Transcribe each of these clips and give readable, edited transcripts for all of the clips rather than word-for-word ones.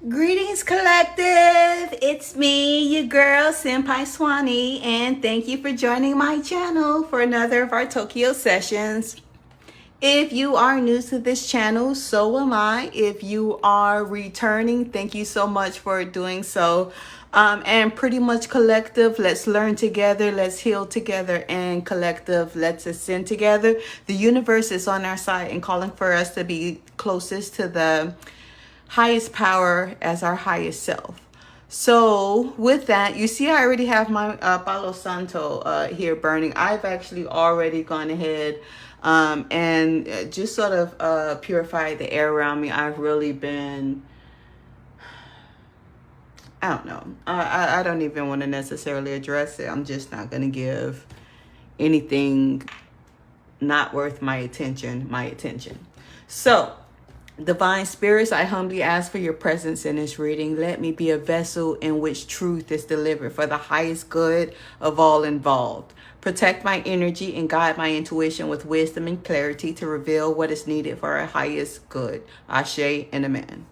Greetings, collective. It's me, your girl, Senpai Swanee, and thank you for joining my channel for another of our Tokyo sessions. If you are new to this channel, so am I. If you are returning, thank you so much for doing so. And pretty much collective, let's learn together, let's heal together, and collective, let's ascend together. The universe is on our side and calling for us to be closest to the highest power as our highest self. So with that, you see I already have my Palo Santo here burning. I've actually already gone ahead and just sort of purified the air around me. I've really been, I don't know. I don't even want to necessarily address it. I'm just not going to give anything not worth my attention. So, Divine Spirits, I humbly ask for your presence in this reading. Let me be a vessel in which truth is delivered for the highest good of all involved. Protect my energy and guide my intuition with wisdom and clarity to reveal what is needed for our highest good. Ashe and Amen.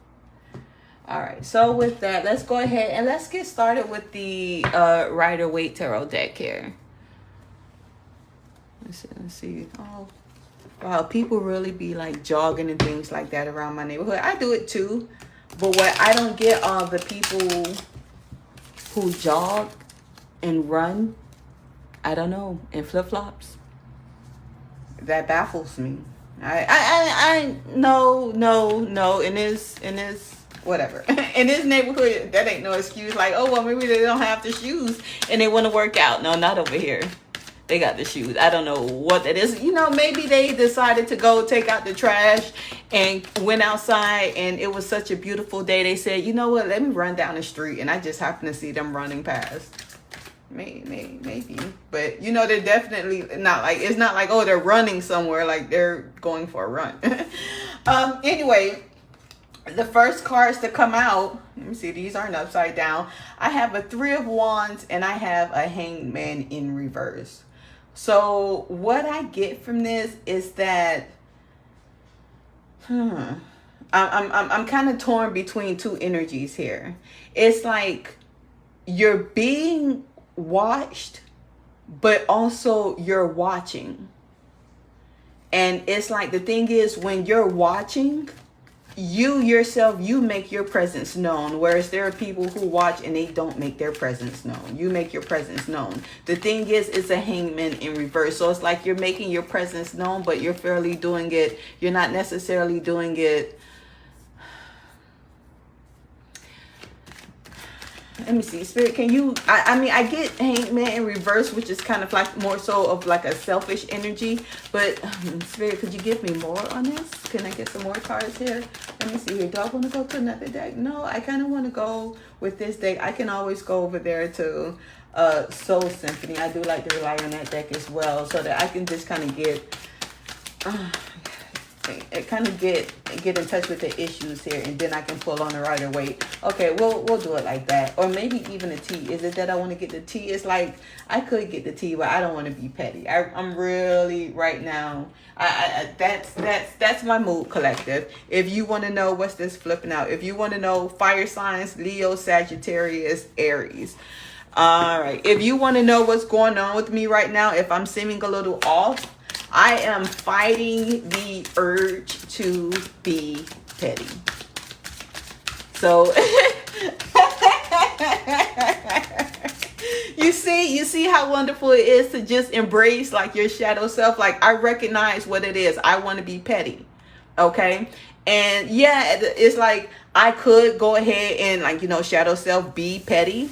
All right, so with that, let's go ahead and let's get started with the Rider-Waite Tarot deck here. Let's see. Oh, wow, people really be like jogging and things like that around my neighborhood. I do it too. But what I don't get are the people who jog and run, I don't know, in flip-flops. That baffles me. No, in this whatever. In this neighborhood, that ain't no excuse. Like, oh, well, maybe they don't have the shoes and they want to work out. No, not over here. They got the shoes. I don't know what that is. You know, maybe they decided to go take out the trash and went outside and it was such a beautiful day. They said, you know what, let me run down the street. And I just happened to see them running past. Maybe. But, you know, they're definitely not like, it's not like, oh, they're running somewhere. Like they're going for a run. Anyway, the first cards to come out, let me see, these aren't upside down. I have a Three of Wands and I have a Hanged Man in reverse. So what I get from this is that I'm kind of torn between two energies here. It's like you're being watched, but also you're watching. And it's like the thing is when you're watching, you yourself, you make your presence known, whereas there are people who watch and they don't make their presence known. You make your presence known. The thing is, it's a hangman in reverse. So it's like you're making your presence known, but you're fairly doing it. You're not necessarily doing it. Let me see, Spirit, can you, I mean, I get Hangman in reverse, which is kind of like more so of like a selfish energy, but Spirit, could you give me more on this? Can I get some more cards here? Let me see here. Do I want to go to another deck? No, I kind of want to go with this deck. I can always go over there to Soul Symphony. I do like to rely on that deck as well, so that I can just kind of get get in touch with the issues here, and then I can pull on the Rider-Waite. Okay, we'll do it like that, or maybe even a T. Is it that I want to get the T? It's like I could get the T, but I don't want to be petty. I'm really right now. That's my mood, collective. If you want to know what's this flipping out, if you want to know fire signs, Leo, Sagittarius, Aries. All right. If you want to know what's going on with me right now, if I'm seeming a little off, I am fighting the urge to be petty. So you see how wonderful it is to just embrace like your shadow self. Like I recognize what it is. I want to be petty. Okay. And yeah, it's like I could go ahead and like, you know, shadow self, be petty.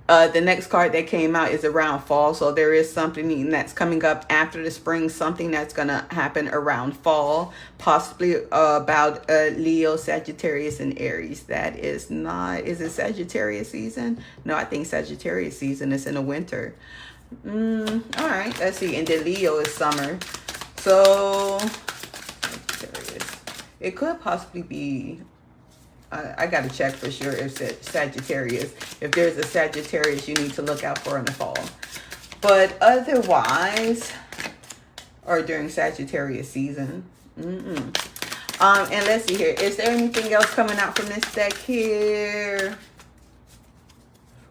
The next card that came out is around fall. So there is something that's coming up after the spring, something that's going to happen around fall, possibly about Leo, Sagittarius, and Aries. That is not, is it Sagittarius season? No, I think Sagittarius season is in the winter. All right, let's see. And then Leo is summer. So Sagittarius. It could possibly be, I got to check for sure if it's Sagittarius. If there's a Sagittarius, you need to look out for in the fall. But otherwise, or during Sagittarius season. And let's see here. Is there anything else coming out from this deck here?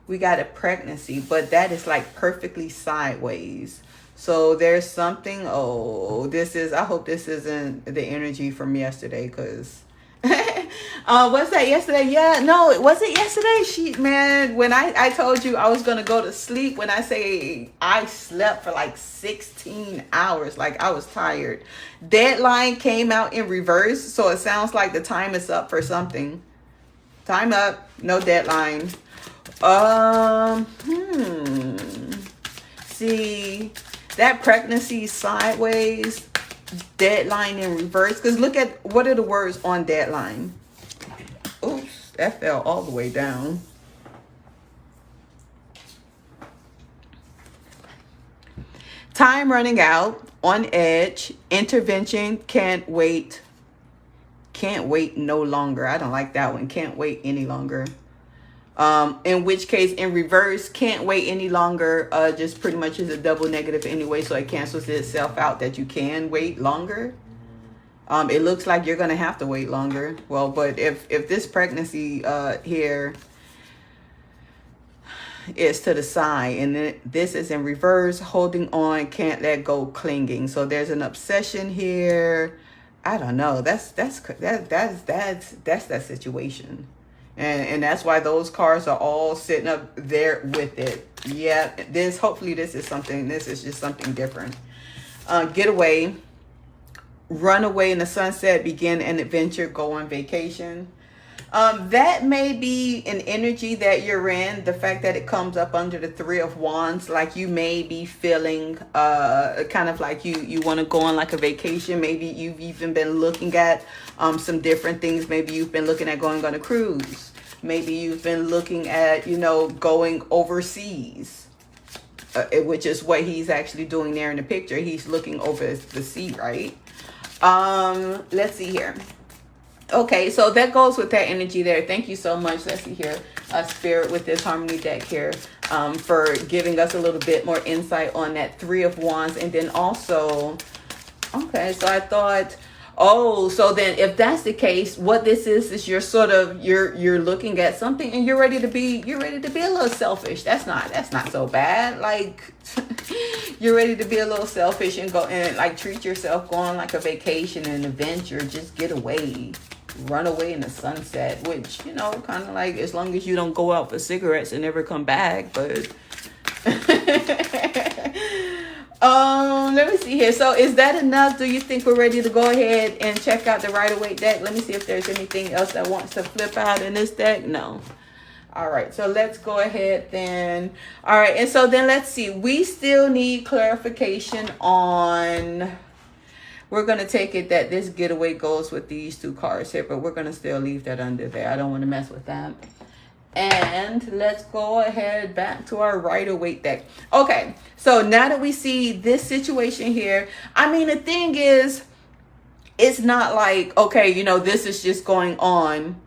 We got a pregnancy, but that is like perfectly sideways. So there's something. Oh, this is, I hope this isn't the energy from yesterday, because what's that, yesterday? Yeah, no, it wasn't yesterday. Man, when I told you I was gonna go to sleep, when I say I slept for like 16 hours, like I was tired. Deadline came out in reverse, so it sounds like the time is up for something. Time up, no deadline. See, that pregnancy sideways, deadline in reverse. Because look at, what are the words on deadline? Oops, that fell all the way down. Time running out, on edge, intervention, can't wait. Can't wait no longer. I don't like that one. Can't wait any longer. In which case, in reverse, can't wait any longer, just pretty much is a double negative anyway, so it cancels itself out that you can wait longer. It looks like you're gonna have to wait longer. Well, but if this pregnancy here is to the side, and then this is in reverse, holding on, can't let go, clinging. So there's an obsession here. I don't know. That's that situation. And that's why those cards are all sitting up there with it. Yeah, hopefully this is just something different. Get away, run away in the sunset, begin an adventure, go on vacation. That may be an energy that you're in. The fact that it comes up under the 3 of Wands, like you may be feeling kind of like you want to go on like a vacation. Maybe you've even been looking at some different things. Maybe you've been looking at going on a cruise. Maybe you've been looking at, going overseas, which is what he's actually doing there in the picture. He's looking over the sea, right? Let's see here. Okay, so that goes with that energy there. Thank you so much. Let's see here. Spirit with this Harmony deck here, for giving us a little bit more insight on that 3 of Wands. And then also, okay, so I thought, oh, so then if that's the case, what this is you're looking at something and you're ready to be a little selfish. That's not so bad. Like you're ready to be a little selfish and go and like treat yourself, go on like a vacation, an adventure, just get away. Run away in the sunset, which, kind of like, as long as you don't go out for cigarettes and never come back. But let me see here. So is that enough? Do you think we're ready to go ahead and check out the Rider-Waite deck? Let me see if there's anything else that wants to flip out in this deck. No. All right, so let's go ahead then. All right, and so then let's see. We still need clarification on... We're going to take it that this getaway goes with these 2 cards here, but we're going to still leave that under there. I don't want to mess with that. And let's go ahead back to our Rider-Waite deck. Okay, so now that we see this situation here, I mean, the thing is, it's not like, okay, this is just going on.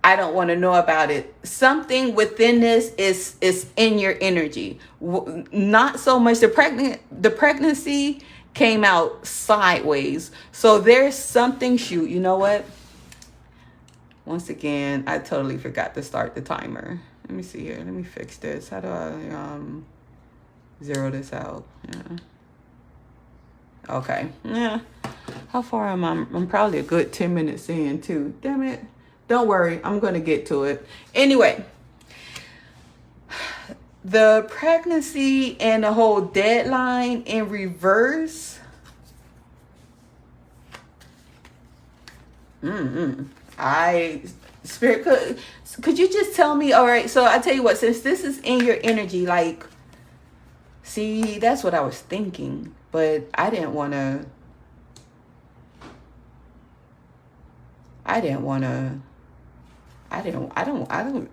I don't want to know about it. Something within this is in your energy. Not so much the pregnancy came out sideways. So there's something, shoot, you know what? Once again, I totally forgot to start the timer. Let me see here. Let me fix this. How do I zero this out? Yeah. Okay. Yeah. How far am I? I'm probably a good 10 minutes in too. Damn it. Don't worry. I'm going to get to it. Anyway. The pregnancy and the whole deadline in reverse. Spirit, could you just tell me? All right, so I tell you what, since this is in your energy, like, see, that's what I was thinking, but I don't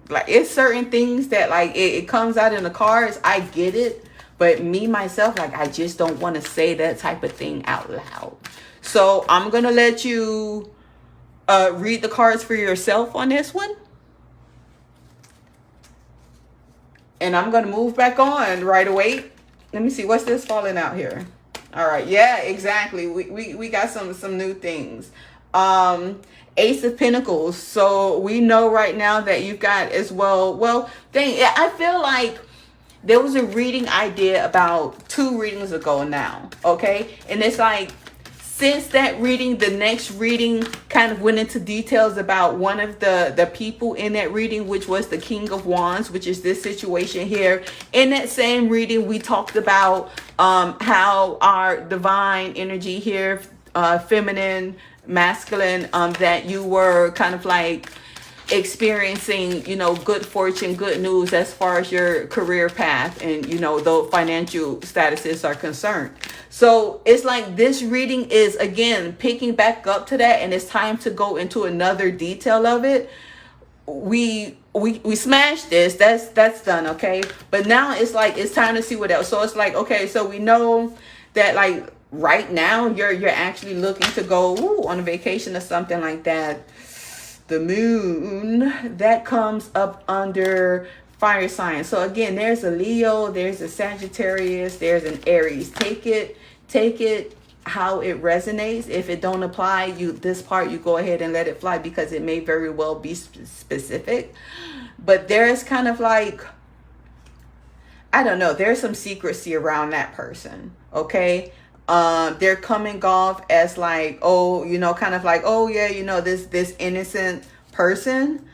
like, it's certain things that like it comes out in the cards. I get it, but me myself, like, I just don't want to say that type of thing out loud. So I'm gonna let you read the cards for yourself on this one, and I'm gonna move back on right away. Let me see, what's this falling out here? All right, yeah, exactly. We got some new things. Ace of Pentacles. So we know right now that you've got as well, dang, I feel like there was a reading I did about 2 readings ago now, okay? And it's like, since that reading, the next reading kind of went into details about one of the people in that reading, which was the King of Wands, which is this situation here. In that same reading, we talked about how our divine energy here, feminine, masculine, that you were kind of like experiencing, you know, good fortune, good news as far as your career path and, you know, the financial statuses are concerned. So it's like this reading is again picking back up to that, and it's time to go into another detail of it. We smashed this, that's done, okay? But now it's like it's time to see what else. So it's like, okay, so we know that like right now you're actually looking to go on a vacation or something like that. The moon, that comes up under fire sign. So again, there's a Leo, there's a Sagittarius, there's an Aries. Take it how it resonates. If it don't apply, this part you go ahead and let it fly, because it may very well be specific. But there's kind of like, I don't know, there's some secrecy around that person, okay? They're coming off as like, oh, you know, kind of like, oh yeah, you know, this innocent person,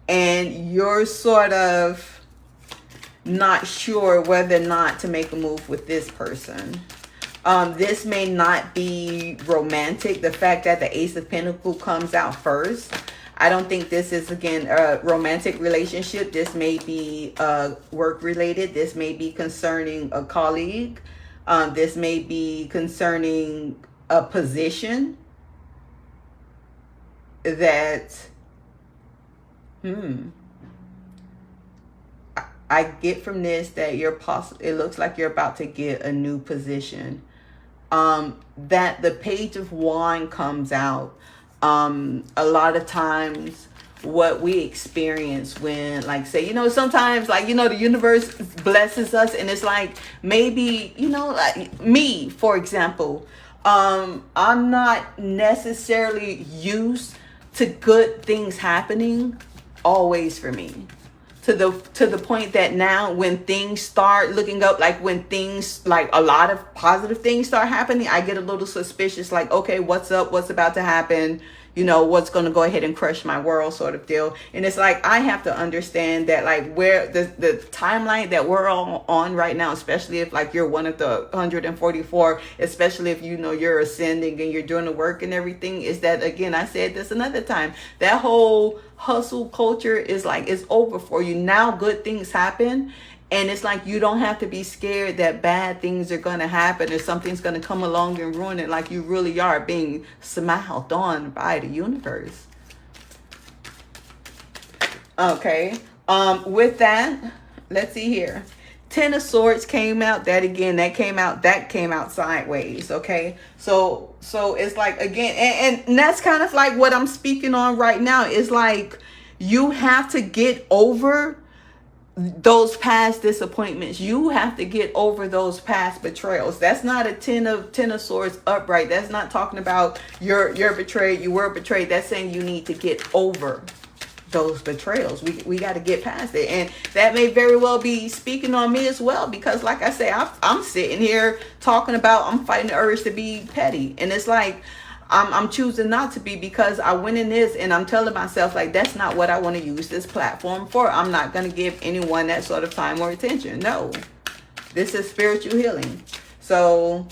and you're sort of not sure whether or not to make a move with this person. This may not be romantic. The fact that the Ace of Pentacles comes out first, I don't think this is, again, a romantic relationship. This may be work related. This may be concerning a colleague. This may be concerning a position that, I get from this that it looks like you're about to get a new position. That the Page of Wands comes out. A lot of times what we experience when, like, say, you know, sometimes, like, you know, the universe blesses us, and it's like, maybe, you know, like me, for example, I'm not necessarily used to good things happening always for me, to the point that now when things start looking up, like when things, like a lot of positive things start happening, I get a little suspicious, like, okay, what's up, what's about to happen, you know, what's going to go ahead and crush my world, sort of deal. And it's like, I have to understand that, like, where the timeline that we're all on right now, especially if like you're one of the 144, especially if, you know, you're ascending and you're doing the work and everything, is that, again, I said this another time, that whole hustle culture is like, it's over for you now. Good things happen, and it's like, you don't have to be scared that bad things are going to happen or something's going to come along and ruin it. Like, you really are being smiled on by the universe. Okay. With that, let's see here. 10 of Swords came out. That came out sideways. Okay. So it's like, again, and that's kind of like what I'm speaking on right now. Is like, you have to get over those past disappointments. You have to get over those past betrayals. That's not a 10 of Swords upright. That's not talking about you're betrayed, you were betrayed. That's saying you need to get over those betrayals. We got to get past it. And that may very well be speaking on me as well, because like I say, I'm sitting here talking about, I'm fighting the urge to be petty, and it's like, I'm choosing not to be, because I went in this and I'm telling myself, like, that's not what I want to use this platform for. I'm not going to give anyone that sort of time or attention. No, this is spiritual healing. So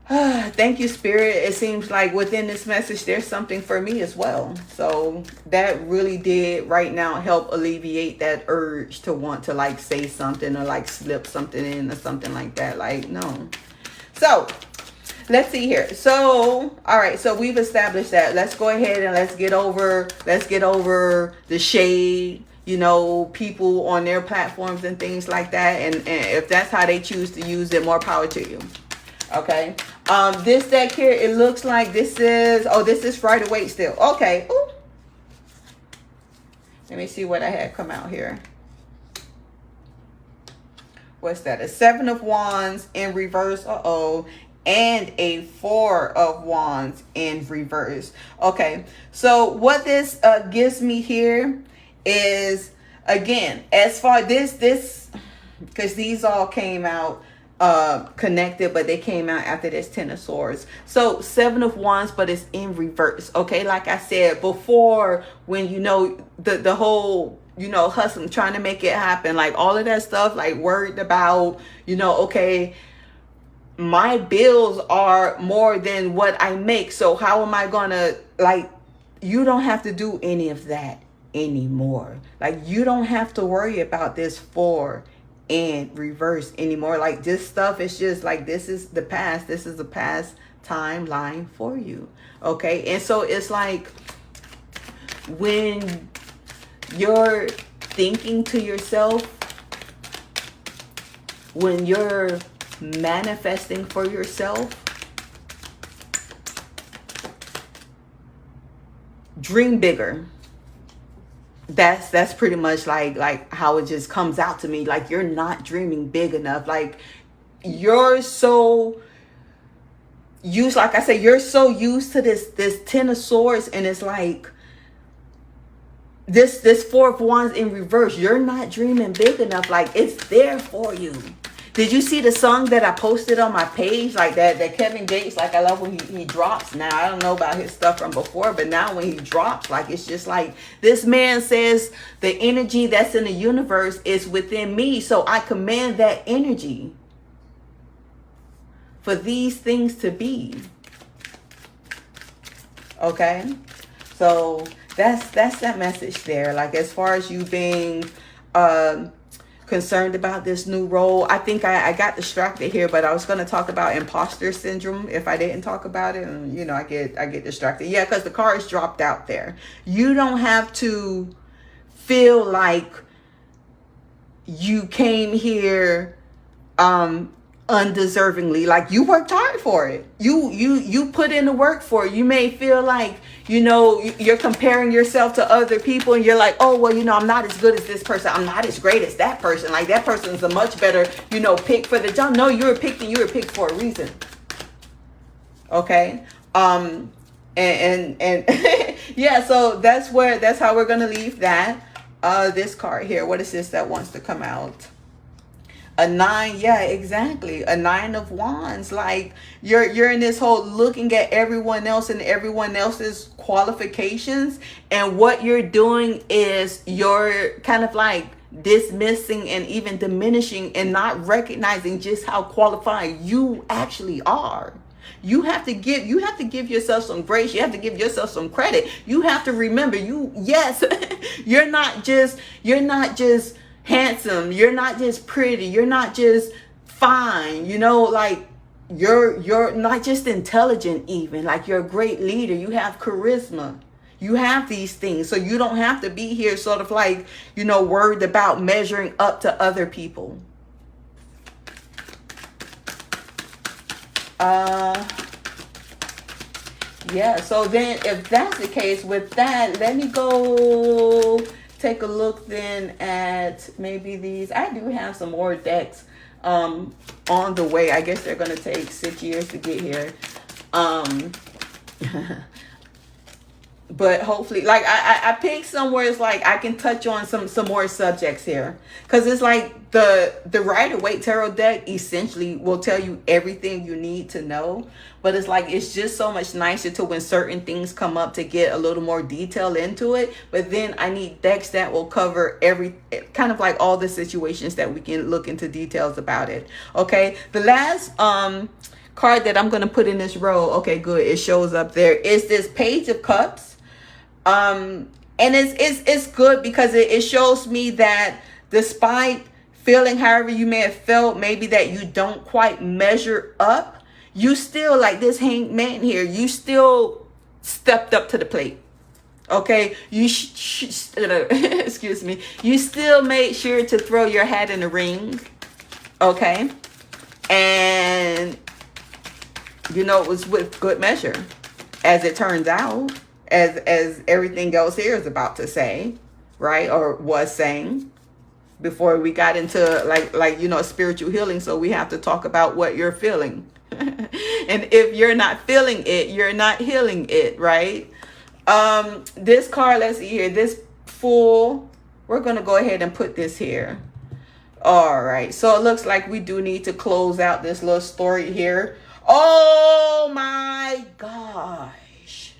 thank you, Spirit. It seems like within this message, there's something for me as well. So that really did right now help alleviate that urge to want to, like, say something or like slip something in or something like that. Like, no. So let's see here. So, all right. So we've established that. Let's go ahead and let's get over the shade, you know, people on their platforms and things like that. And if that's how they choose to use it, more power to you. Okay. This deck here, it looks like this is Friday Wait still. Okay. Ooh. Let me see what I had come out here. What's that? A 7 of Wands in reverse. Uh-oh. and a Four of Wands in reverse. Okay, so what this gives me here is, again, as far this because these all came out connected, but they came out after this Ten of Swords. So Seven of Wands, but it's in reverse. Okay, like I said before, when you know the whole, you know, hustling, trying to make it happen, like all of that stuff, like worried about, you know, okay, my bills are more than what I make, so how am I gonna, like, you don't have to do any of that anymore. Like, you don't have to worry about this Four in reverse anymore. Like, this stuff is just like, this is the past. This is the past timeline for you. Okay, and so it's like, when you're thinking to yourself, when you're manifesting for yourself, dream bigger. That's pretty much like how it just comes out to me. Like, you're not dreaming big enough. Like, you're so used, like I said, you're so used to this Ten of Swords, and it's like this Four of Wands in reverse. You're not dreaming big enough. Like, it's there for you. Did you see the song that I posted on my page? Like that Kevin Gates, like, I love when he drops. Now, I don't know about his stuff from before, but now when he drops, like, it's just like, this man says the energy that's in the universe is within me. So I command that energy for these things to be. Okay? So that's that message there. Like, as far as you being concerned about this new role, I think I got distracted here, but I was going to talk about imposter syndrome if I didn't talk about it, and you know, I get distracted. Yeah, because the cards dropped out there. You don't have to feel like you came here undeservingly. Like, you worked hard for it. You put in the work for it. You may feel like, you know, you're comparing yourself to other people, and you're like, oh, well, you know, I'm not as good as this person. I'm not as great as that person. Like, that person's a much better, you know, pick for the job. No, you were picked for a reason. Okay. And yeah, so that's how we're gonna leave that. This card here, what is this that wants to come out? A 9, yeah, exactly. A 9 of Wands. Like, you're in this whole looking at everyone else and everyone else's qualifications, and what you're doing is you're kind of like dismissing and even diminishing and not recognizing just how qualified you actually are. You have to give yourself some grace. You have to give yourself some credit. You have to remember, yes, you're not just handsome, you're not just pretty, you're not just fine, you know, like, you're not just intelligent, even like, you're a great leader, you have charisma, you have these things. So you don't have to be here sort of like, you know, worried about measuring up to other people. Yeah, so then if that's the case with that, let me go take a look then at maybe these. I do have some more decks on the way. I guess they're going to take 6 years to get here. But hopefully, like, I picked somewhere it's like I can touch on some more subjects here, because it's like the Rider-Waite tarot deck essentially will tell you everything you need to know, but it's like, it's just so much nicer to when certain things come up to get a little more detail into it. But then I need decks that will cover every kind of like all the situations that we can look into details about it. Okay, the last card that I'm going to put in this row, okay, good, it shows up there, is this Page of Cups. And it's good because it shows me that despite feeling however you may have felt, maybe that you don't quite measure up, you still, like this Hanged Man here, you still stepped up to the plate. Okay, you excuse me, you still made sure to throw your hat in the ring. Okay, and you know, it was with good measure, as it turns out, as everything else here is about to say, right, or was saying before we got into like you know, spiritual healing. So we have to talk about what you're feeling. And if you're not feeling it, you're not healing it, right? This card, let's see here. This Fool, we're going to go ahead and put this here. All right. So it looks like we do need to close out this little story here. Oh my gosh.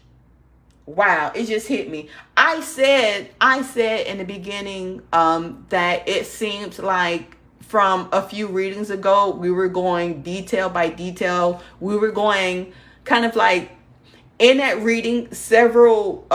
Wow, it just hit me. I said in the beginning that it seems like from a few readings ago, we were going detail by detail. We were going kind of like in that reading, several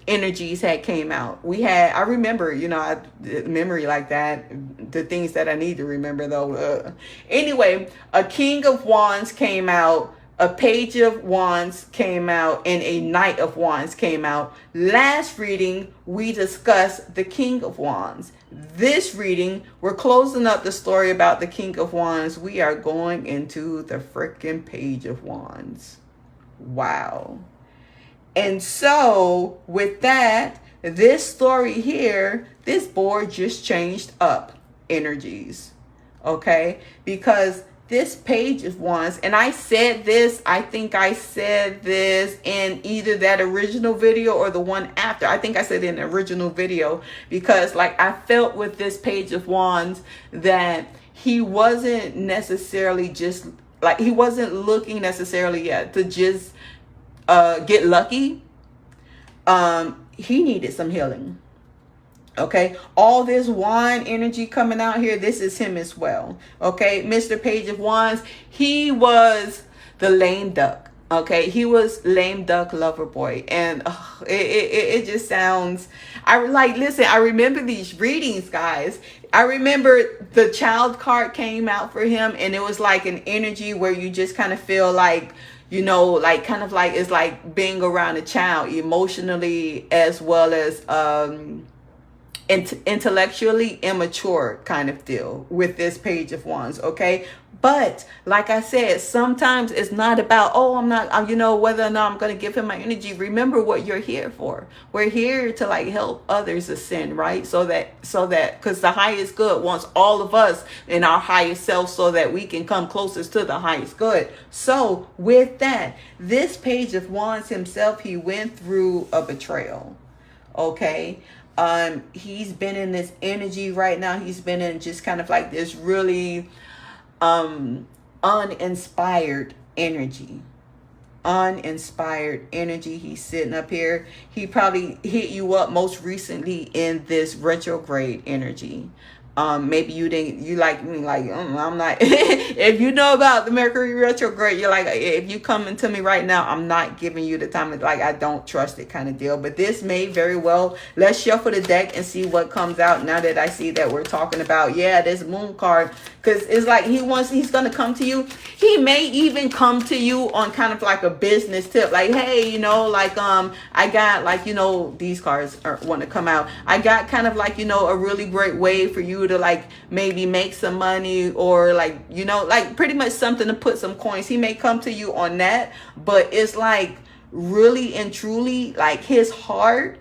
energies had came out. I remember, memory like that, the things that I need to remember though. Anyway, a King of Wands came out, a Page of Wands came out, and a Knight of Wands came out. Last reading, we discussed the King of Wands. This reading, we're closing up the story about the King of Wands. We are going into the freaking Page of Wands. Wow. And so with that, this story here, this board just changed up energies. Okay? Because this Page of Wands, and I think I said this in either that original video or the one after. I think I said in the original video, because like I felt with this Page of Wands that he wasn't necessarily just like, he wasn't looking necessarily yet to just get lucky. He needed some healing. Okay, all this wand energy coming out here, this is him as well. Okay, Mr. Page of Wands, he was the lame duck. Okay, he was lame duck lover boy, and it just sounds. I remember these readings, guys. I remember the Child card came out for him, and it was like an energy where you just kind of feel like, like kind of like it's like being around a child emotionally as well as intellectually immature kind of deal with this Page of Wands. Okay, but like I said, sometimes it's not about, I'm not, whether or not I'm going to give him my energy. Remember what you're here for. We're here to like help others ascend, right? So that because the highest good wants all of us in our highest self so that we can come closest to the highest good. So with that, this Page of Wands himself, he went through a betrayal. Okay. He's been in this energy right now. He's been in just kind of like this really uninspired energy. He's sitting up here. He probably hit you up most recently in this retrograde energy. Maybe you like me, like, I'm not, if you know about the Mercury retrograde, you're like, if you coming to me right now, I'm not giving you the time, like, I don't trust it kind of deal. But this may very well, let's shuffle the deck and see what comes out now that I see that we're talking about, this Moon card, because it's like he's going to come to you. He may even come to you on kind of like a business tip, like, hey, I got like, these cards want to come out. I got kind of like, a really great way for you to like maybe make some money, or like, like pretty much something to put some coins. He may come to you on that, but it's like really and truly like his heart.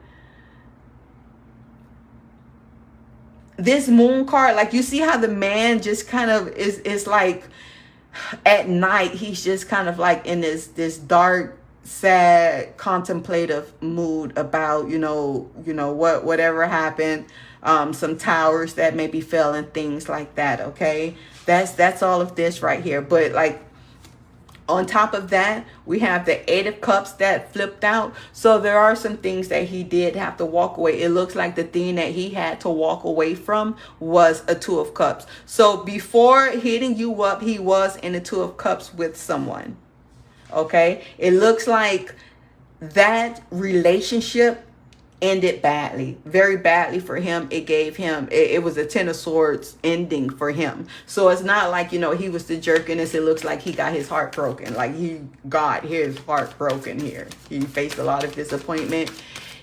This Moon card, like you see how the man just kind of is like at night, he's just kind of like in this dark, sad, contemplative mood about, whatever happened. Some towers that maybe fell and things like that. Okay, that's all of this right here. But like on top of that, we have the Eight of Cups that flipped out. So there are some things that he did have to walk away. It looks like the thing that he had to walk away from was a Two of Cups. So before hitting you up, he was in a Two of Cups with someone. Okay, it looks like that relationship ended badly, very badly for him. It gave him, it was a Ten of Swords ending for him. So it's not like, he was the jerk in this. It looks like he got his heart broken. Like he got his heart broken here. He faced a lot of disappointment.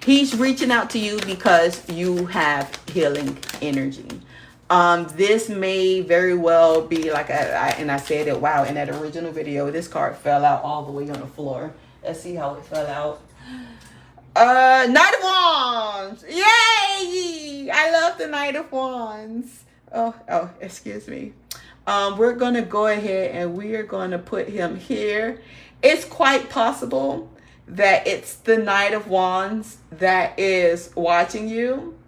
He's reaching out to you because you have healing energy. This may very well be like, and I said it, wow, in that original video, this card fell out all the way on the floor. Let's see how it fell out. Knight of Wands. Yay! I love the Knight of Wands. Oh, excuse me. We're going to go ahead and we are going to put him here. It's quite possible that it's the Knight of Wands that is watching you.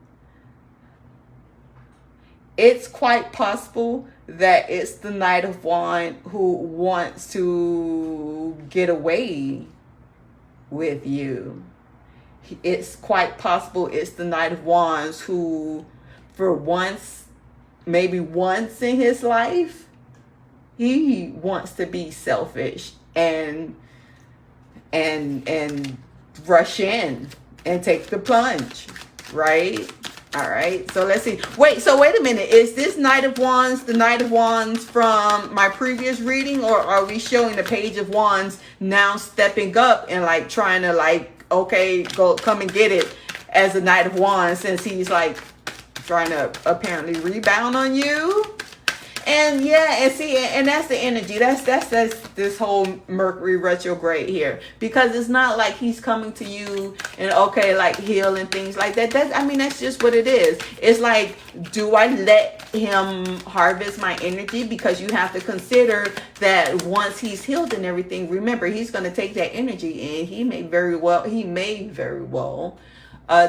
It's quite possible that it's the Knight of Wands who wants to get away with you. It's quite possible it's the Knight of Wands who, for once, maybe once in his life, he wants to be selfish and rush in and take the plunge, right? All right, so let's see. Wait a minute. Is this Knight of Wands the Knight of Wands from my previous reading, or are we showing the Page of Wands now stepping up and like trying to like, okay, go come and get it as a Knight of Wands, since he's like trying to apparently rebound on you? And yeah, and see, and that's the energy. That's this whole Mercury retrograde here, because it's not like he's coming to you and okay, like heal and things like that. That's just what it is. It's like, do I let him harvest my energy? Because you have to consider that once he's healed and everything, remember, he's going to take that energy and he may very well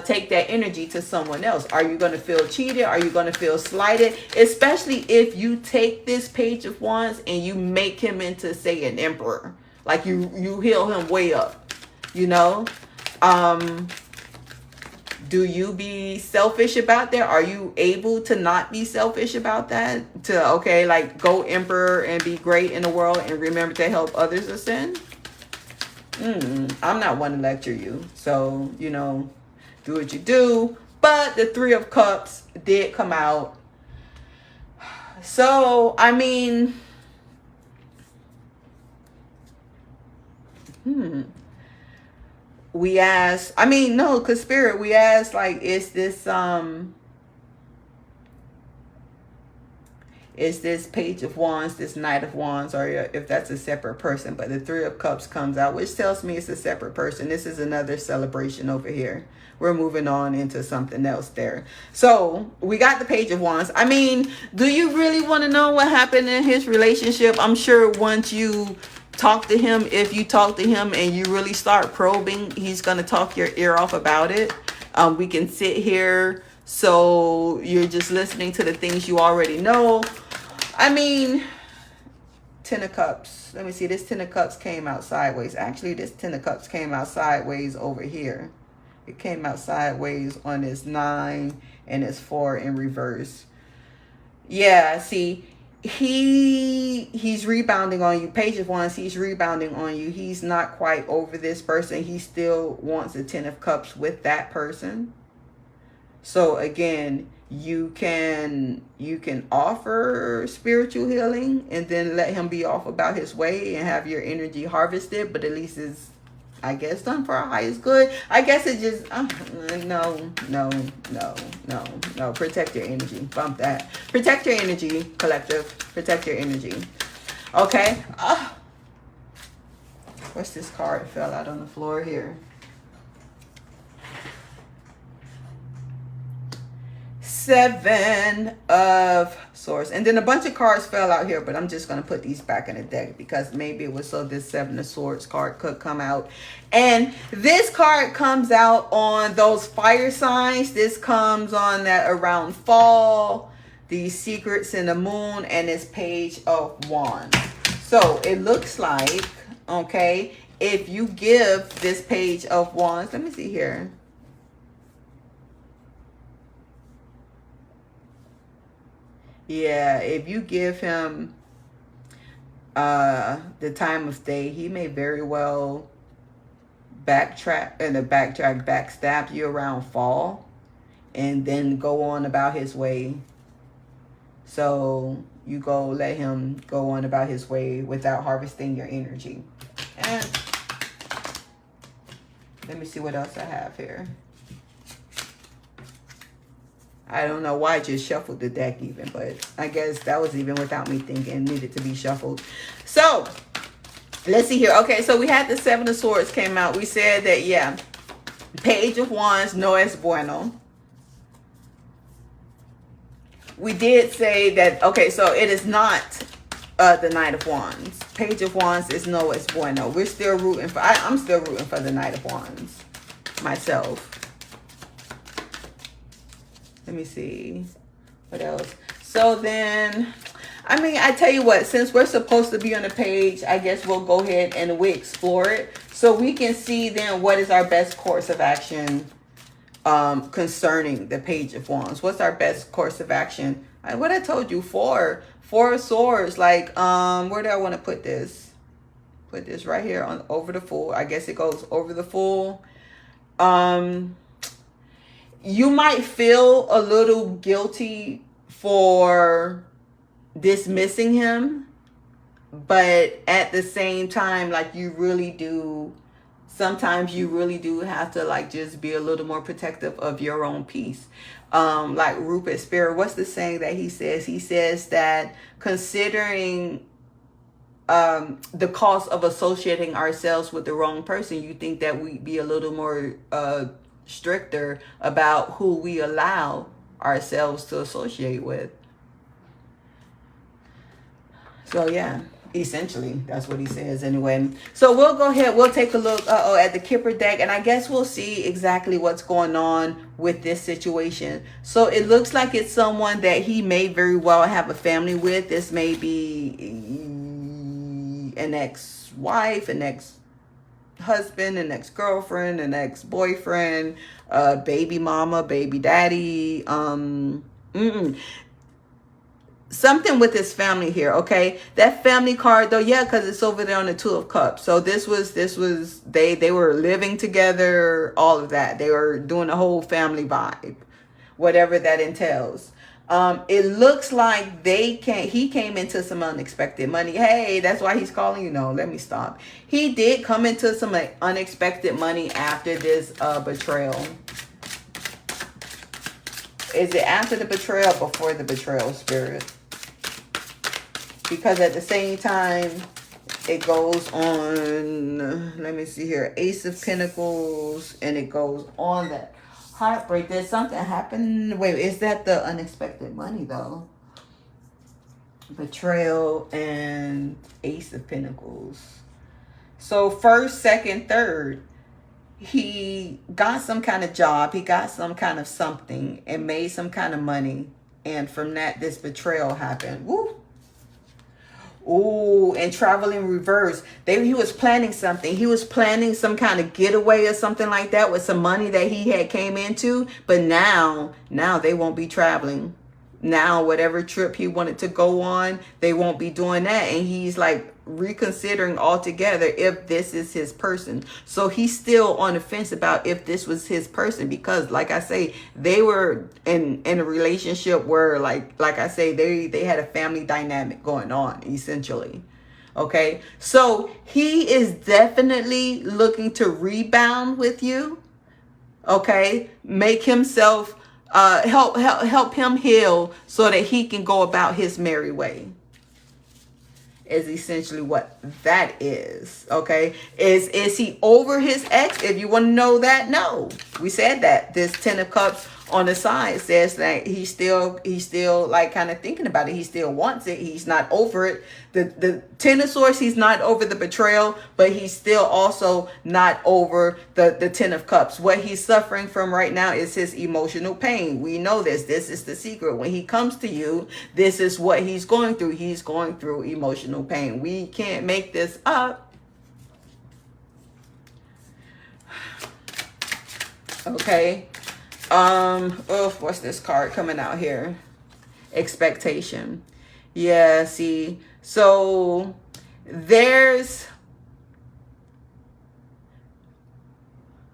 take that energy to someone else. Are you going to feel cheated? Are you going to feel slighted? Especially if you take this Page of Wands and you make him into, say, an emperor. Like you heal him way up, you know? Do you be selfish about that? Are you able to not be selfish about that? To, okay, like go emperor and be great in the world and remember to help others ascend? I'm not one to lecture you. So, you know, do what you do. But the Three of Cups did come out. So, I mean, we asked, no, because Spirit, we asked, like, is this Page of Wands, this Knight of Wands, or if that's a separate person? But the Three of Cups comes out, which tells me it's a separate person. This is another celebration over here. We're moving on into something else there. So we got the Page of Wands. I mean, do you really want to know what happened in his relationship? I'm sure once you talk to him, if you talk to him and you really start probing, he's going to talk your ear off about it. We can sit here, so you're just listening to the things you already know. I mean, Ten of Cups. Let me see. This Ten of Cups came out sideways. Actually, this Ten of Cups came out sideways over here. It came out sideways on this 9 and this 4 in reverse. Yeah, see, he's rebounding on you. Page of Wands, he's rebounding on you. He's not quite over this person. He still wants a 10 of Cups with that person. So again, you can offer spiritual healing and then let him be off about his way and have your energy harvested, but at least it's, I guess, done for our highest good. I guess it just, no. Protect your energy. Bump that. Protect your energy, collective. Protect your energy. Okay. What's this card? It fell out on the floor here. Seven of Swords. And then a bunch of cards fell out here, but I'm just going to put these back in the deck because maybe it was so this Seven of Swords card could come out. And this card comes out on those fire signs. This comes on that around fall, these secrets in the moon, and this Page of Wands. So it looks like, okay, if you give this Page of Wands, let me see here. Yeah, if you give him the time of day, he may very well backstab you around fall and then go on about his way. So you let him go on about his way without harvesting your energy. And let me see what else I have here. I don't know why I just shuffled the deck even, but I guess that was even without me thinking it needed to be shuffled. So, let's see here. Okay, so we had the Seven of Swords came out. We said that, yeah, Page of Wands, no es bueno. we did say that, okay, so it is not the Knight of Wands. Page of Wands is no, it's bueno. We're still rooting for, I'm still rooting for the Knight of Wands myself. Let me see. What else? So then, I mean, I tell you what, since we're supposed to be on the page, I guess we'll go ahead and we explore it. So we can see then what is our best course of action concerning the Page of Wands. What's our best course of action? What I told you, four of swords. Like, where do I want to put this? Put this right here on over the Fool. I guess it goes over the Fool. You might feel a little guilty for dismissing him, but at the same time, like, you really do, sometimes you really do have to, like, just be a little more protective of your own peace. Like Rupert Spirit, what's the saying that he says? He says that considering the cost of associating ourselves with the wrong person, you think that we'd be a little more stricter about who we allow ourselves to associate with. So yeah, essentially that's what he says anyway. So we'll go ahead, we'll take a look at the Kipper deck, and I guess we'll see exactly what's going on with this situation. So it looks like it's someone that he may very well have a family with. This may be an ex-wife, an ex-husband, an ex-girlfriend, an ex-boyfriend, baby mama, baby daddy, something with his family here. Okay, that family card though, yeah, because it's over there on the Two of Cups. So this was they were living together, all of that. They were doing a whole family vibe, whatever that entails. It looks like he came into some unexpected money. Hey, that's why he's calling you. No, let me stop. He did come into some like unexpected money after this betrayal. Is it after the betrayal, before the betrayal, Spirit? Because at the same time, it goes on, let me see here, Ace of Pentacles, and it goes on that heartbreak. Did something happen? Wait, is that the unexpected money though? Betrayal and Ace of Pentacles. So first, second, third, he got some kind of job, he got some kind of something and made some kind of money, and from that this betrayal happened. Woo. Ooh, and travel in reverse. He was planning something. He was planning some kind of getaway or something like that with some money that he had came into, but now they won't be traveling. Now whatever trip he wanted to go on, they won't be doing that, and he's like reconsidering altogether if this is his person. So he's still on the fence about if this was his person, because like I say, they were in a relationship where like I say, they had a family dynamic going on essentially. Okay, so he is definitely looking to rebound with you. Okay, make himself help him heal so that he can go about his merry way, is essentially what that is. Okay, is he over his ex? If you want to know that, no, we said that this Ten of Cups on the side says that he's still like kind of thinking about it. He still wants it. He's not over it. The Ten of Swords, he's not over the betrayal, but he's still also not over the Ten of Cups. What he's suffering from right now is his emotional pain. We know this. This is the secret. When he comes to you, this is what he's going through. He's going through emotional pain. We can't make this up. Okay. What's this card coming out here? Expectation. Yeah, see. So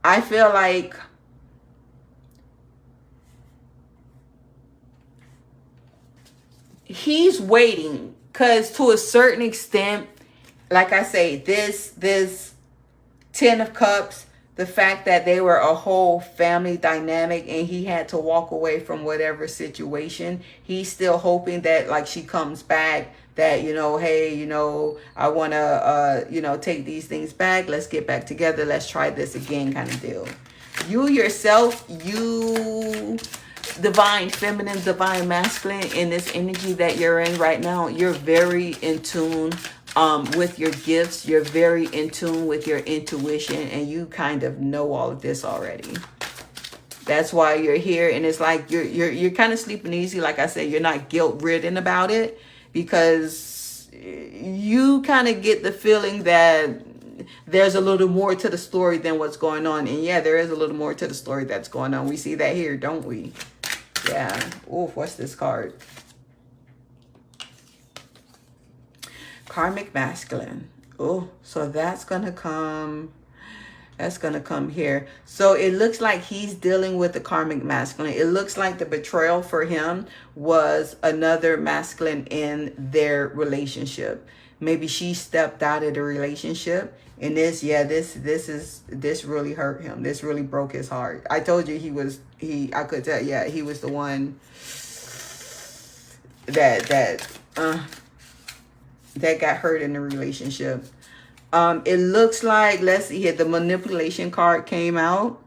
I feel like he's waiting, because to a certain extent, like I say, this Ten of Cups, the fact that they were a whole family dynamic and he had to walk away from whatever situation, he's still hoping that like she comes back, that, you know, hey, you know, I want to, you know, take these things back. Let's get back together. Let's try this again kind of deal. You yourself, divine feminine, divine masculine, in this energy that you're in right now, you're very in tune with your gifts. You're very in tune with your intuition, and you kind of know all of this already. That's why you're here. And it's like you're kind of sleeping easy. Like I said, you're not guilt ridden about it, because you kind of get the feeling that there's a little more to the story than what's going on. And yeah, there is a little more to the story that's going on. We see that here, don't we? Yeah. Oh, what's this card? Karmic masculine. Oh, so that's gonna come. That's going to come here. So it looks like he's dealing with the karmic masculine. It looks like the betrayal for him was another masculine in their relationship. Maybe she stepped out of the relationship. And this really hurt him. This really broke his heart. I told you I could tell, yeah, he was the one that got hurt in the relationship. It looks like, let's see here, the manipulation card came out.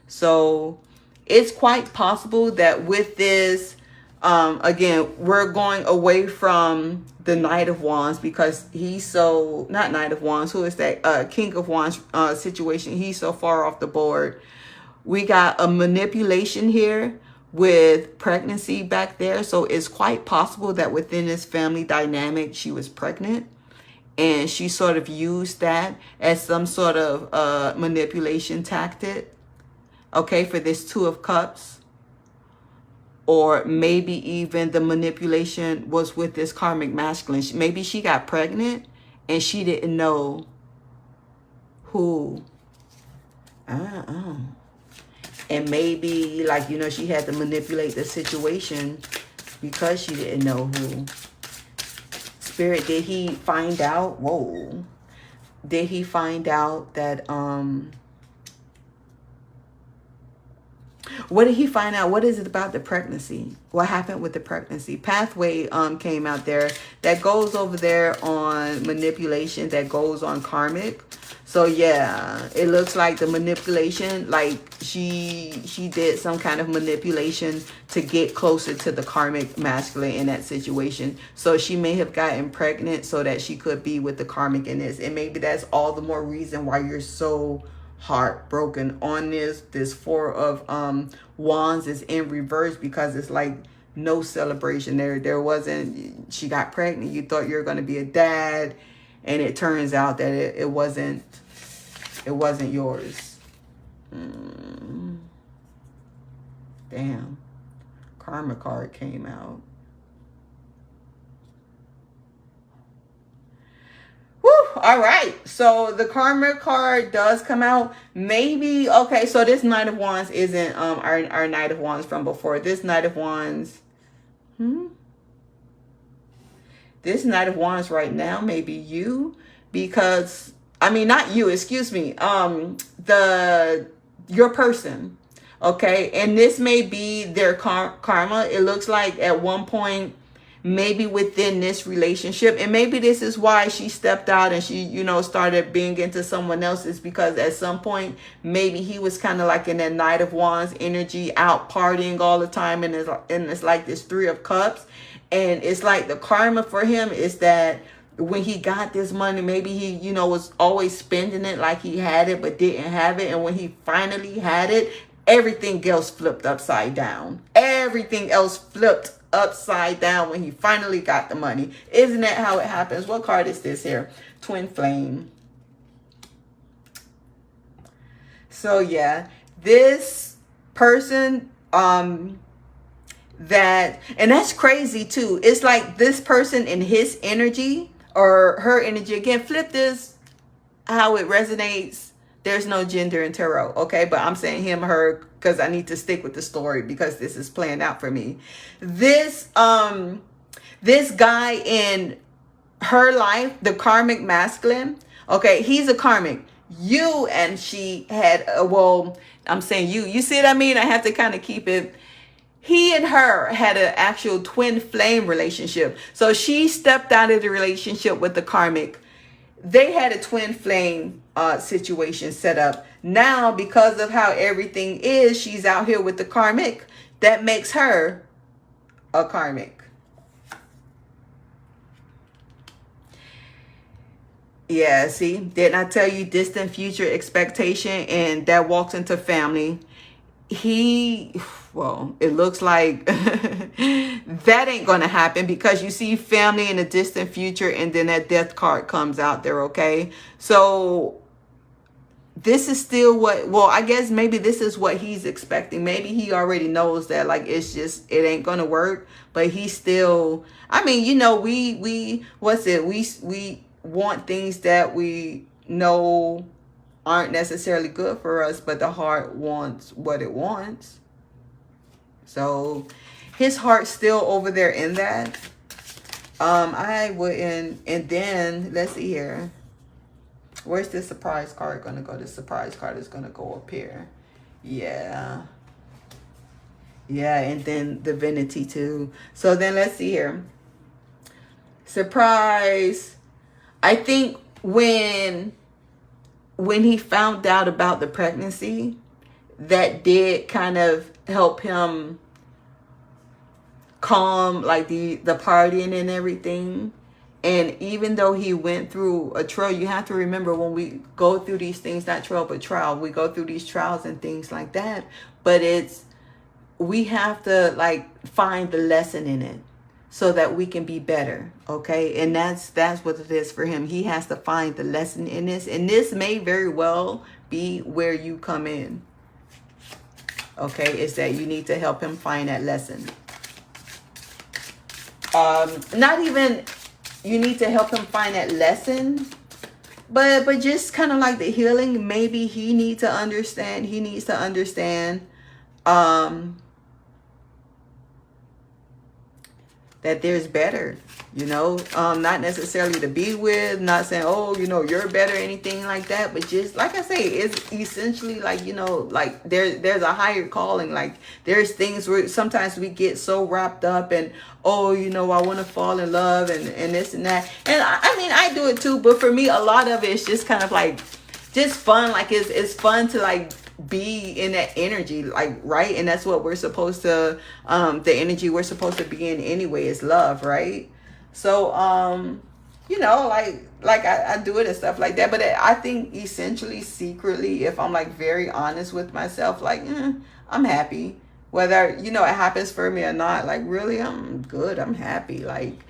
So it's quite possible that with this, again, we're going away from the Knight of Wands, because he's so, not Knight of Wands, who is that? King of Wands situation. He's so far off the board. We got a manipulation here with pregnancy back there. So it's quite possible that within this family dynamic, she was pregnant. And she sort of used that as some sort of manipulation tactic, okay, for this Two of Cups. Or maybe even the manipulation was with this karmic masculine. Maybe she got pregnant and she didn't know who. And maybe, like, you know, she had to manipulate the situation because she didn't know who. Spirit, did he find out? Whoa. Did he find out that, what did he find out? What is it about the pregnancy? What happened with the pregnancy? Pathway came out there. That goes over there on manipulation. That goes on karmic. So yeah, it looks like the manipulation, like she did some kind of manipulation to get closer to the karmic masculine in that situation. So she may have gotten pregnant so that she could be with the karmic in this. And maybe that's all the more reason why you're so heartbroken on this. This Four of Wands is in reverse, because it's like no celebration there. There wasn't, she got pregnant. You thought you were going to be a dad. And it turns out that it wasn't yours. Damn. Karma card came out. Woo! All right. So the karma card does come out. Maybe, okay, so this Knight of Wands isn't our Knight of Wands from before. This Knight of Wands, this Knight of Wands right now may be you, because, I mean, not you, excuse me, your person, okay? And this may be their karma. It looks like at one point, maybe within this relationship, and maybe this is why she stepped out and she, you know, started being into someone else's, because at some point, maybe he was kind of like in that Knight of Wands energy, out partying all the time, and it's like this Three of Cups. And it's like the karma for him is that when he got this money, maybe he, you know, was always spending it like he had it, but didn't have it. And when he finally had it, everything else flipped upside down. Everything else flipped upside down when he finally got the money. Isn't that how it happens? What card is this here? Twin Flame. So yeah, this person, that, and that's crazy too. It's like this person in his energy or her energy, again, flip this how it resonates. There's no gender in tarot, okay? But I'm saying him, her, because I need to stick with the story, because this is playing out for me. This this guy in her life, the karmic masculine, okay, he's a karmic. You and she had, well, I'm saying you see what I mean? I have to kind of keep it. He and her had an actual twin flame relationship. So she stepped out of the relationship with the karmic. They had a twin flame situation set up. Now, because of how everything is, she's out here with the karmic. that makes her a karmic. Yeah, see, didn't I tell you distant future expectation, and that walks into family. Well, it looks like that ain't going to happen, because you see family in the distant future, and then that death card comes out there, okay? So this is still what, well, I guess maybe this is what he's expecting. Maybe he already knows that, like, it's just, it ain't going to work, but he still, I mean, you know, we want things that we know aren't necessarily good for us, but the heart wants what it wants. So his heart's still over there in that. I wouldn't, and then let's see here. Where's the surprise card gonna go? The surprise card is gonna go up here. Yeah. Yeah, and then divinity too. So then let's see here. Surprise. I think when he found out about the pregnancy, that did kind of help him calm, like, the partying and everything. And even though he went through a trial, you have to remember, when we go through these things, not trial, but trial, we go through these trials and things like that. But we have to, like, find the lesson in it so that we can be better, okay? And that's what it is for him. He has to find the lesson in this. And this may very well be where you come in, okay? It's that you need to help him find that lesson. Not even you need to help him find that lesson, but just kind of like the healing. Maybe he needs to understand. He needs to understand that there's better, you know, not necessarily to be with, not saying, oh, you know, you're better, anything like that, but just, like I say, it's essentially like, you know, like there's a higher calling. Like, there's things where sometimes we get so wrapped up and, oh, you know, I want to fall in love and this and that. And I mean, I do it too, but for me, a lot of it's just kind of like, just fun. Like, it's fun to, like, be in that energy, like, right? And that's what we're supposed to, the energy we're supposed to be in anyway, is love, right? So you know, like I do it and stuff like that. But I think essentially, secretly, if I'm, like, very honest with myself, like, I'm happy, whether, you know, it happens for me or not. Like, really, I'm good, I'm happy. Like,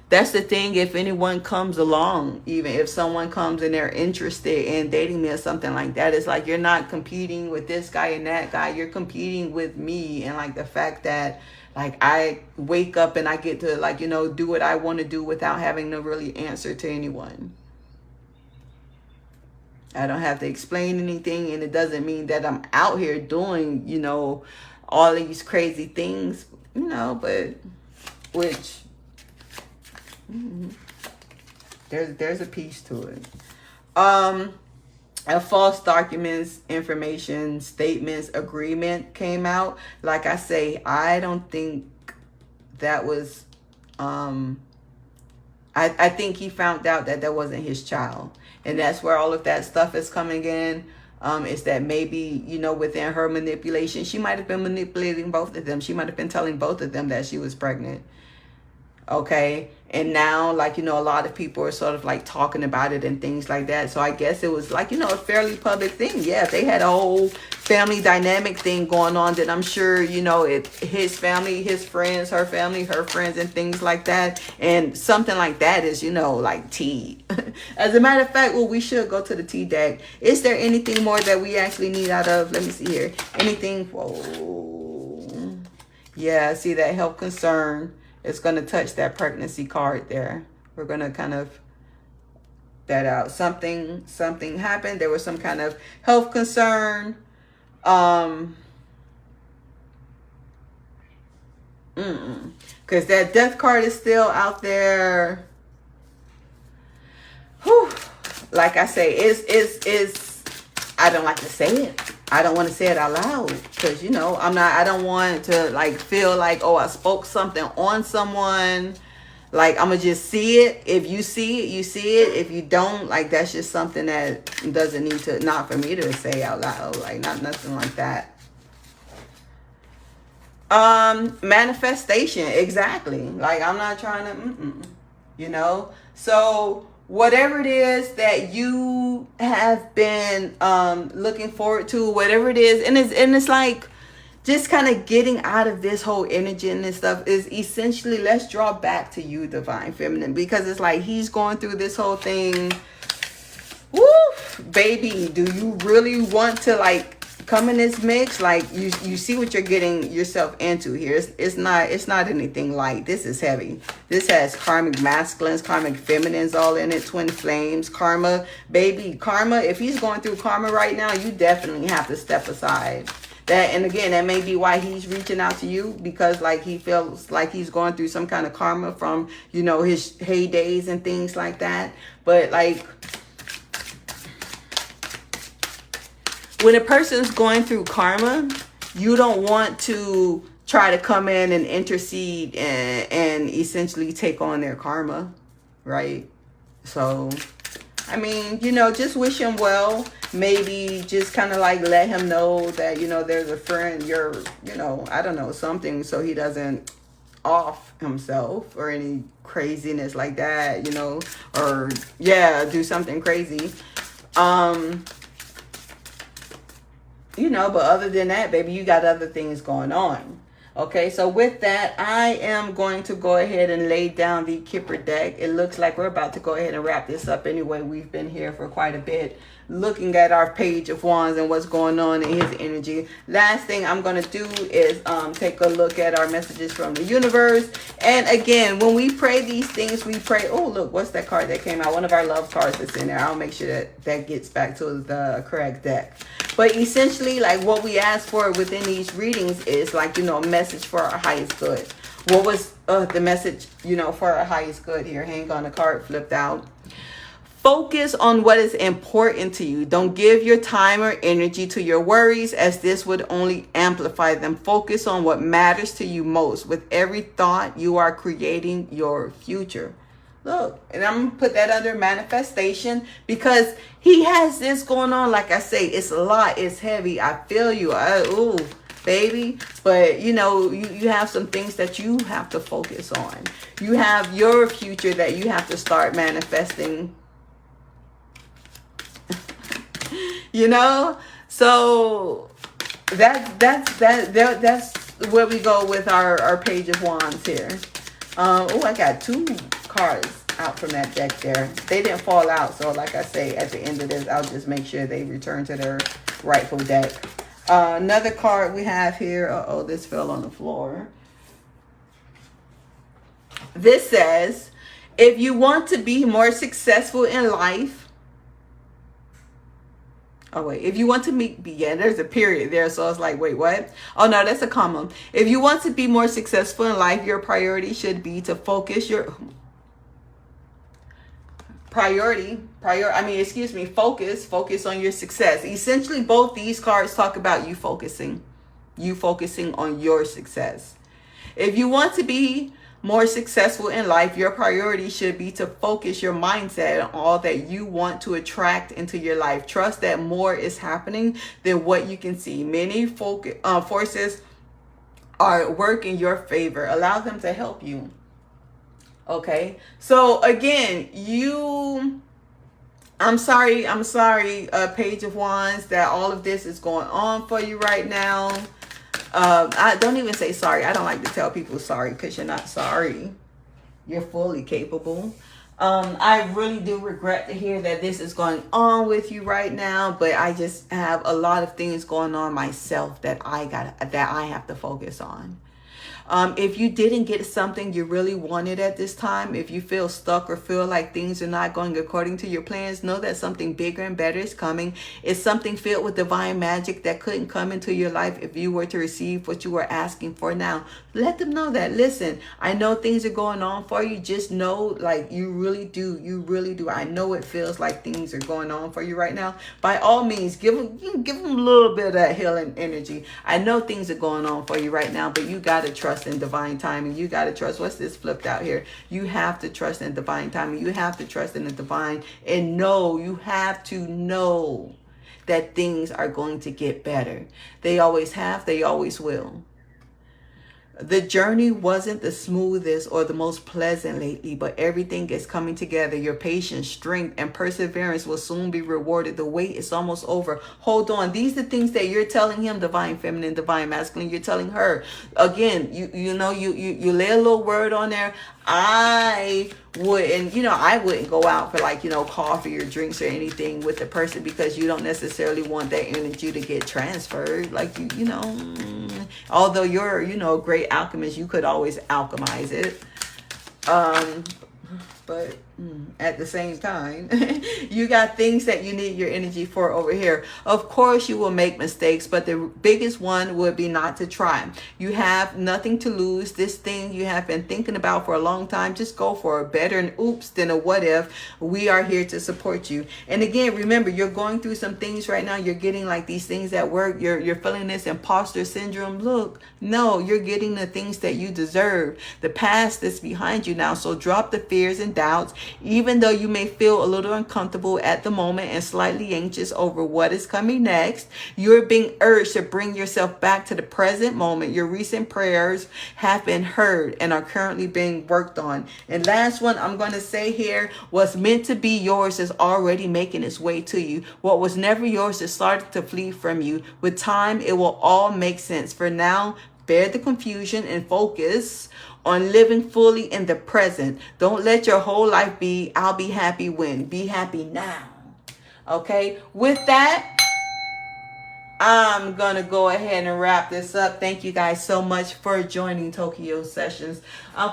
that's the thing. If anyone comes along, even if someone comes and they're interested in dating me or something like that, it's like, you're not competing with this guy and that guy. You're competing with me. And, like, the fact that, like, I wake up and I get to, like, you know, do what I want to do without having to really answer to anyone. I don't have to explain anything. And it doesn't mean that I'm out here doing, you know, all these crazy things, you know, but which... There's a piece to it. A false documents, information, statements, agreement came out. Like I say, I don't think that was I think he found out that wasn't his child, and that's where all of that stuff is coming in. Is that maybe, you know, within her manipulation, she might have been manipulating both of them. She might have been telling both of them that she was pregnant. Okay. And now, like, you know, a lot of people are sort of, like, talking about it and things like that. So I guess it was, like, you know, a fairly public thing. Yeah, if they had a whole family dynamic thing going on, then I'm sure, you know, his family, his friends, her family, her friends, and things like that. And something like that is, you know, like, tea. As a matter of fact, well, we should go to the tea deck. Is there anything more that we actually need out of? Let me see here. Anything? Whoa. Yeah, see that health concern. It's going to touch that pregnancy card there. We're going to kind of that out. Something happened. There was some kind of health concern. Because that death card is still out there. Whew. Like I say, it's I don't like to say it. I don't want to say it out loud because, you know, I don't want to, like, feel like, oh, I spoke something on someone. Like, I'm going to just see it. If you see it, you see it. If you don't, like, that's just something that doesn't need to, not for me to say out loud. Like, not nothing like that. Manifestation, exactly. Like, I'm not trying to, you know. So whatever it is that you have been looking forward to, whatever it is, and it's like just kind of getting out of this whole energy and this stuff is essentially, let's draw back to you, divine feminine, because it's like he's going through this whole thing. Woo, baby, do you really want to like come in this mix? Like, you see what you're getting yourself into here. It's not anything light. This is heavy. This has karmic masculines, karmic feminines all in it, twin flames, karma, baby, karma. If he's going through karma right now, you definitely have to step aside. That, and again, that may be why he's reaching out to you, because like he feels like he's going through some kind of karma from, you know, his heydays and things like that. But like, when a person's going through karma, you don't want to try to come in and intercede and essentially take on their karma, right? So, I mean, you know, just wish him well. Maybe just kind of like let him know that, you know, there's a friend, you're, you know, I don't know, something, so he doesn't off himself or any craziness like that, you know, or yeah, do something crazy. You know, but other than that, baby, you got other things going on. Okay, so with that, I am going to go ahead and lay down the Kipper deck. It looks like we're about to go ahead and wrap this up anyway. We've been here for quite a bit, looking at our Page of Wands and what's going on in his energy. Last thing I'm going to do is take a look at our messages from the universe. And again, when we pray these things, we pray, oh, look, what's that card that came out? One of our love cards that's in there. I'll make sure that gets back to the correct deck. But essentially, like, what we ask for within these readings is like, you know, a message for our highest good. What was the message, you know, for our highest good here? Hang on, the card flipped out. Focus on what is important to you. Don't give your time or energy to your worries, as this would only amplify them. Focus on what matters to you most. With every thought, you are creating your future. Look, and I'm going to put that under manifestation, because he has this going on. Like I say, it's a lot. It's heavy. I feel you. Ooh, baby. But, you know, you have some things that you have to focus on. You have your future that you have to start manifesting. You know? So that's where we go with our Page of Wands here. Oh, I got two cards out from that deck there. They didn't fall out, so like I say, at the end of this, I'll just make sure they return to their rightful deck. Another card we have here. Uh-oh, this fell on the floor. This says, if you want to be more successful in life, oh, wait. If you want to yeah, there's a period there. So it's like, wait, what? Oh, no, that's a comma. If you want to be more successful in life, your priority should be to focus your focus on your success. Essentially, both these cards talk about you focusing on your success. If you want to be more successful in life, your priority should be to focus your mindset on all that you want to attract into your life. Trust that more is happening than what you can see. Many forces are at work in your favor. Allow them to help you. Okay, so again, I'm sorry, Page of Wands, that all of this is going on for you right now. I don't even say sorry. I don't like to tell people sorry, because you're not sorry. You're fully capable. I really do regret to hear that this is going on with you right now, but I just have a lot of things going on myself that I have to focus on. If you didn't get something you really wanted at this time, if you feel stuck or feel like things are not going according to your plans, know that something bigger and better is coming. It's something filled with divine magic that couldn't come into your life if you were to receive what you were asking for now. Let them know that, listen, I know things are going on for you. Just know, like, you really do. I know it feels like things are going on for you right now. By all means, give them a little bit of that healing energy. I know things are going on for you right now, but you got to trust in divine timing. You got to trust. What's this flipped out here? You have to trust in divine timing. You have to trust in the divine, and you have to know that things are going to get better. They always have. They always will. The journey wasn't the smoothest or the most pleasant lately, but everything is coming together. Your patience, strength, and perseverance will soon be rewarded. The wait is almost over. Hold on. These are things that you're telling him, divine feminine, divine masculine. You're telling her. Again, you lay a little word on there. I wouldn't go out for like, coffee or drinks or anything with the person, because you don't necessarily want that energy to get transferred. Like, although you're, a great alchemist, you could always alchemize it. But at the same time, you got things that you need your energy for over here. Of course, you will make mistakes, but the biggest one would be not to try. You have nothing to lose. This thing you have been thinking about for a long time, just go for it. Better an oops than a what if. We are here to support you. And again, remember, you're going through some things right now. You're getting like these things at work. You're feeling this imposter syndrome. Look, no, you're getting the things that you deserve. The past is behind you now. So drop the fears and doubts. Even though you may feel a little uncomfortable at the moment and slightly anxious over what is coming next, you're being urged to bring yourself back to the present moment. Your recent prayers have been heard and are currently being worked on. And last one I'm going to say here, what's meant to be yours is already making its way to you. What was never yours is starting to flee from you. With time, it will all make sense. For now, bear the confusion and focus on living fully in the present. Don't let your whole life be, I'll be happy when. Be happy now. Okay? With that, I'm going to go ahead and wrap this up. Thank you guys so much for joining Tokyo Sessions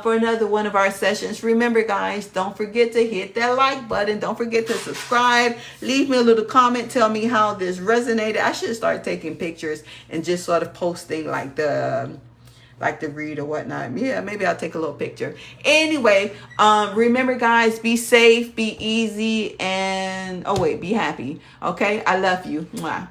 for another one of our sessions. Remember, guys, don't forget to hit that like button. Don't forget to subscribe. Leave me a little comment. Tell me how this resonated. I should start taking pictures and just sort of posting like the read or whatnot. Yeah, maybe I'll take a little picture. Anyway, remember, guys, be safe, be easy, and be happy. Okay? I love you. Mwah.